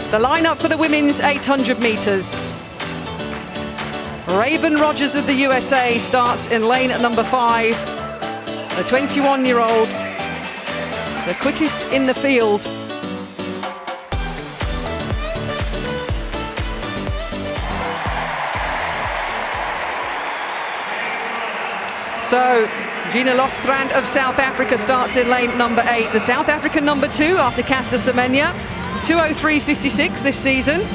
The lineup for the women's 800 metres. Raven Rogers of the USA starts in lane at number 5. The 21-year-old, the quickest in the field. So, Gina Lostrand of South Africa starts in lane number 8. The South African number 2 after Caster Semenya, 2:03.56 this season.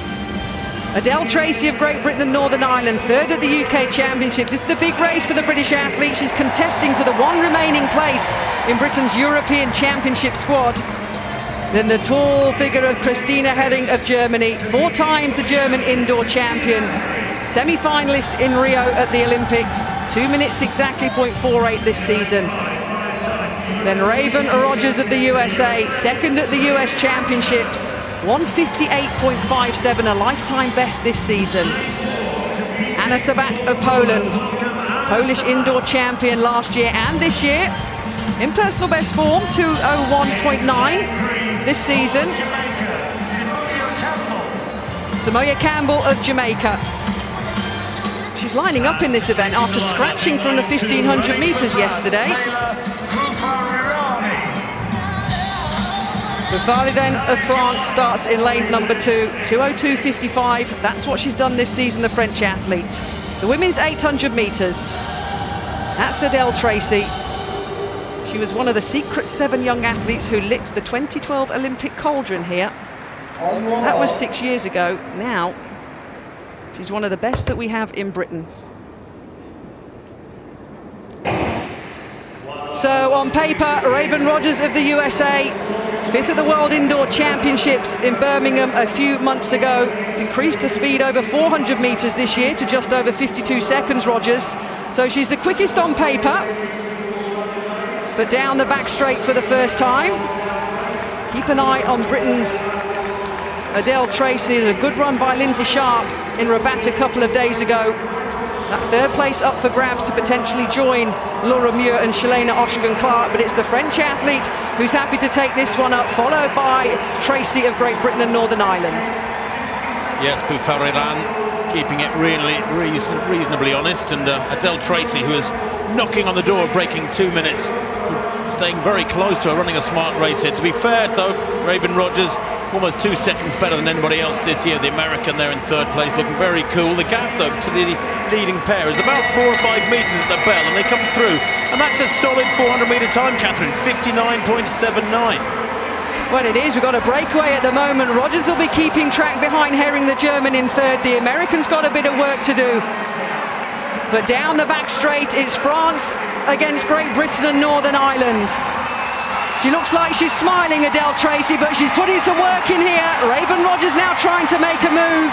Adele Tracy of Great Britain and Northern Ireland, 3rd at the UK Championships. This is the big race for the British athlete. She's contesting for the one remaining place in Britain's European Championship squad. Then the tall figure of Christina Herring of Germany, 4 times the German indoor champion. Semi-finalist in Rio at the Olympics, 2 minutes exactly .48 this season. Then Raven Rogers of the USA, 2nd at the US Championships, 1:58.57, a lifetime best this season. Anna Sabat of Poland, Polish indoor champion last year and this year, in personal best form, 2:01.9 this season. Samoya Campbell of Jamaica. She's lining up in this event after scratching from the 1500 metres yesterday. Boufariden of France starts in lane number 2, 2:02.55. That's what she's done this season, the French athlete. The women's 800 metres. That's Adele Tracy. She was one of the secret 7 young athletes who lit the 2012 Olympic cauldron here. That was 6 years ago. Now, she's one of the best that we have in Britain. So on paper, Raven Rogers of the USA, 5th at the World Indoor Championships in Birmingham a few months ago. Has increased her speed over 400 metres this year to just over 52 seconds, Rogers. So she's the quickest on paper, but down the back straight for the first time. Keep an eye on Britain's Adele Tracy. A good run by Lindsay Sharp in Rabat a couple of days ago. That 3rd place up for grabs to potentially join Laura Muir and Shalana Oshgan-Clark, but it's the French athlete who's happy to take this one up, followed by Tracy of Great Britain and Northern Ireland. Yes, Boufariden keeping it really reasonably honest, and Adele Tracy, who is knocking on the door of breaking 2 minutes, staying very close to her, running a smart race here. To be fair though, Raven Rogers almost 2 seconds better than anybody else this year. The American there in 3rd place, looking very cool. The gap though to the leading pair is about 4 or 5 metres at the bell, and they come through, and that's a solid 400-metre time, Catherine, 59.79. Well, it is. We've got a breakaway at the moment. Rogers will be keeping track behind Herring, the German, in 3rd. The American's got a bit of work to do. But down the back straight, it's France against Great Britain and Northern Ireland. She looks like she's smiling, Adele Tracy, but she's putting some work in here. Raven Rogers now trying to make a move.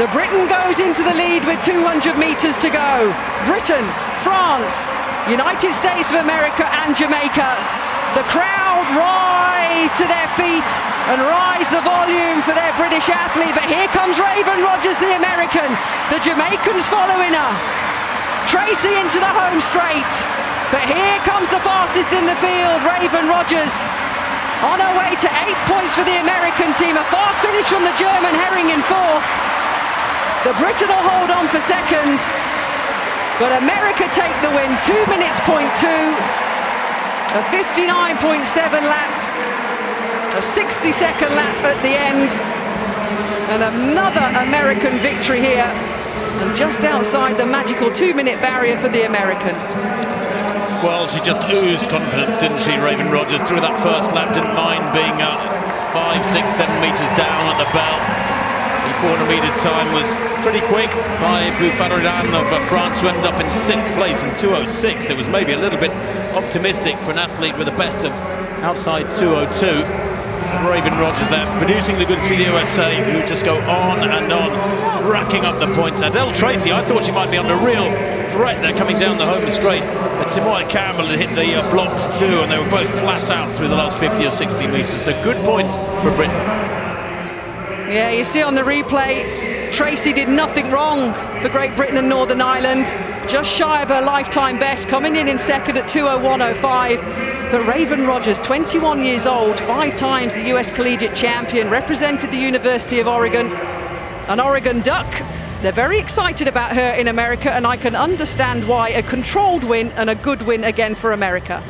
The Britain goes into the lead with 200 metres to go. Britain, France, United States of America and Jamaica. The crowd rise to their feet and rise the volume for their British athlete. But here comes Raven Rogers, the American. The Jamaicans following her. Tracy into the home straight. But here comes the fastest in the field, Raven Rogers. On her way to 8 points for the American team. A fast finish from the German, Herring in 4th. The Britain will hold on for 2nd. But America take the win, 2 minutes .2. A 59.7 lap. A 60-second lap at the end. And another American victory here. And just outside the magical 2-minute barrier for the American. Well, she just oozed confidence, didn't she, Raven Rogers? Through that first lap, didn't mind being 5, 6, 7 metres down at the bell. The 400-metre time was pretty quick by Boufariden of France, who ended up in 6th place in 2:06. It was maybe a little bit optimistic for an athlete with a best of outside 2:02. Raven Rogers there, producing the goods for the USA, who just go on and on, racking up the points. Adele Tracy, I thought she might be under real threat there coming down the home straight, but Samoya Campbell had hit the blocks too, and they were both flat out through the last 50 or 60 metres. So good points for Britain. Yeah, you see on the replay, Tracy did nothing wrong for Great Britain and Northern Ireland. Just shy of her lifetime best, coming in 2:01.05. But Raven Rogers, 21 years old, 5 times the US collegiate champion, represented the University of Oregon, an Oregon Duck. They're very excited about her in America, and I can understand why. A controlled win and a good win again for America.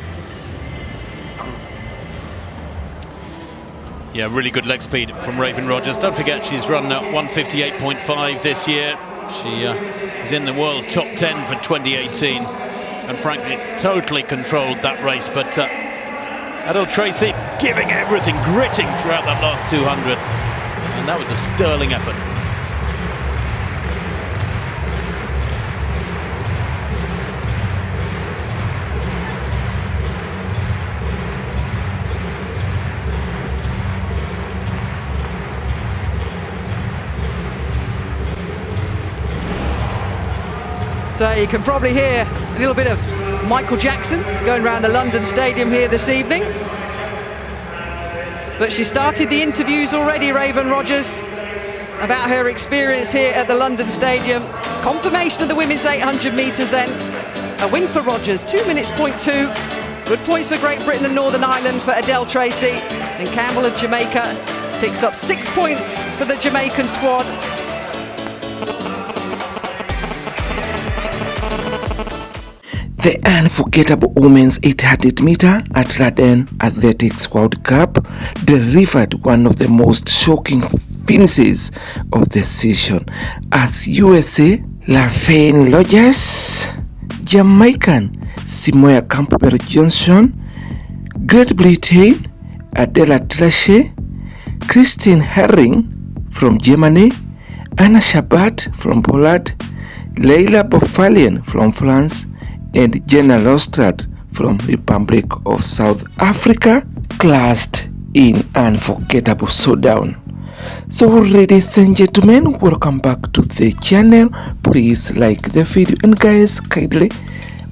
Yeah, really good leg speed from Raven Rogers. Don't forget she's run 158.5 this year. She is in the world top 10 for 2018, and frankly totally controlled that race. But Adele Tracy giving everything, gritting throughout that last 200, and that was a sterling effort. So you can probably hear a little bit of Michael Jackson going around the London Stadium here this evening. But she started the interviews already, Raven Rogers, about her experience here at the London Stadium. Confirmation of the women's 800 metres then. A win for Rogers, 2 minutes, 0.2. Good points for Great Britain and Northern Ireland for Adele Tracy. And Campbell of Jamaica picks up 6 points for the Jamaican squad. The unforgettable women's 800 meter London Athletics World Cup delivered one of the most shocking finishes of the season as USA Raven Rogers, Jamaican Simoya Campbell-Johnson, Great Britain Adela Tracy, Christine Herring from Germany, Anna Shabat from Poland, Leila Bofalian from France, and Jenna Lostrad from Republic of South Africa clashed in unforgettable showdown. So ladies and gentlemen, welcome back to the channel. Please like the video, and guys, kindly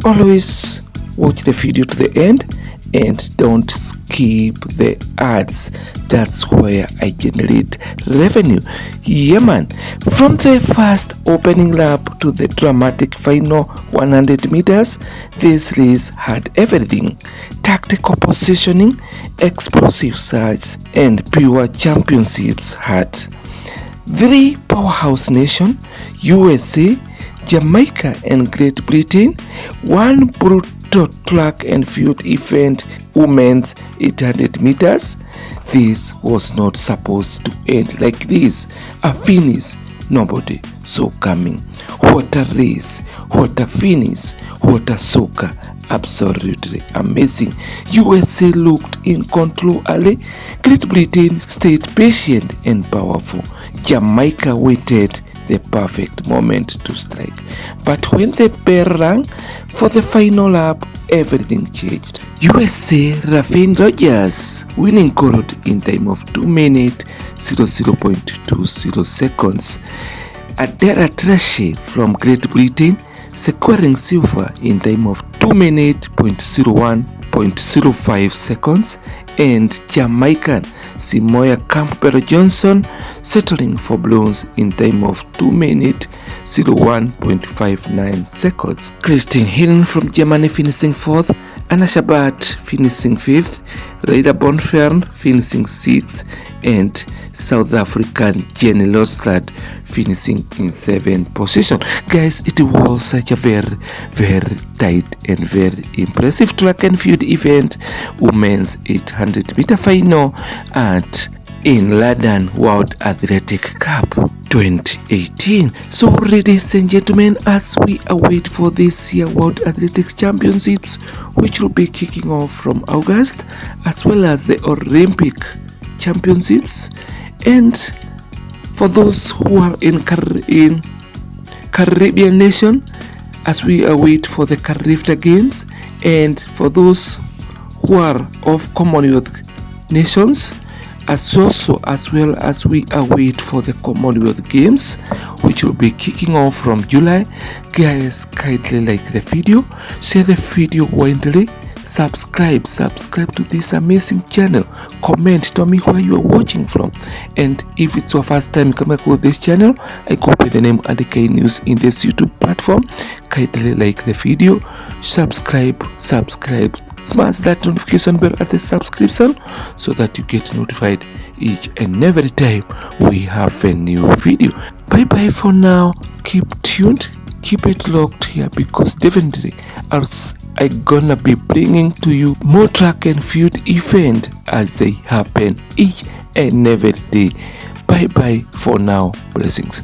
always watch the video to the end and don't skip the ads. That's where I generate revenue. Yeah man, from the first opening lap to the dramatic final 100 meters, this race had everything: tactical positioning, explosive surge, and pure championships had. 3 powerhouse nations, USA, Jamaica and Great Britain, 1 brutal track and field event, women's 800 meters. This was not supposed to end like this. A finish nobody saw coming. What a race, what a finish, what a soccer. Absolutely amazing. USA looked in control early. Great Britain stayed patient and powerful. Jamaica waited the perfect moment to strike. But when the bell rang for the final lap, everything changed. USA Raven Rogers winning gold in time of 2 minutes 00.20 seconds. Adela Tracy from Great Britain securing silver in time of 2 minutes 0.05 seconds, and Jamaican Simoya Campbell-Johnson settling for bronze in time of 2 minutes 01.59 seconds. Christine Herring from Germany finishing 4th, Anna Shabat finishing 5th, Leila Bonfern finishing 6th, and South African Jenny Lostrad finishing in 7th position. Guys, it was such a very tight and very impressive track and field event, women's 800 meter final at in London World Athletic Cup 2018. So ladies and gentlemen, as we await for this year World Athletics Championships, which will be kicking off from August, as well as the Olympic Championships, and for those who are in Caribbean nation, as we await for the Caribbean Games, and for those who are of Commonwealth nations, as well as we await for the Commonwealth Games, which will be kicking off from July. Guys, kindly like the video, share the video widely, subscribe to this amazing channel. Comment, tell me where you are watching from, and if it's your first time coming across this channel, I go by the name Adike News in this YouTube platform. Kindly like the video, subscribe, smash that notification bell at the subscription so that you get notified each and every time we have a new video. Bye bye for now. Keep tuned, keep it locked here, because definitely I'm gonna be bringing to you more track and field events as they happen each and every day. Bye bye for now. Blessings.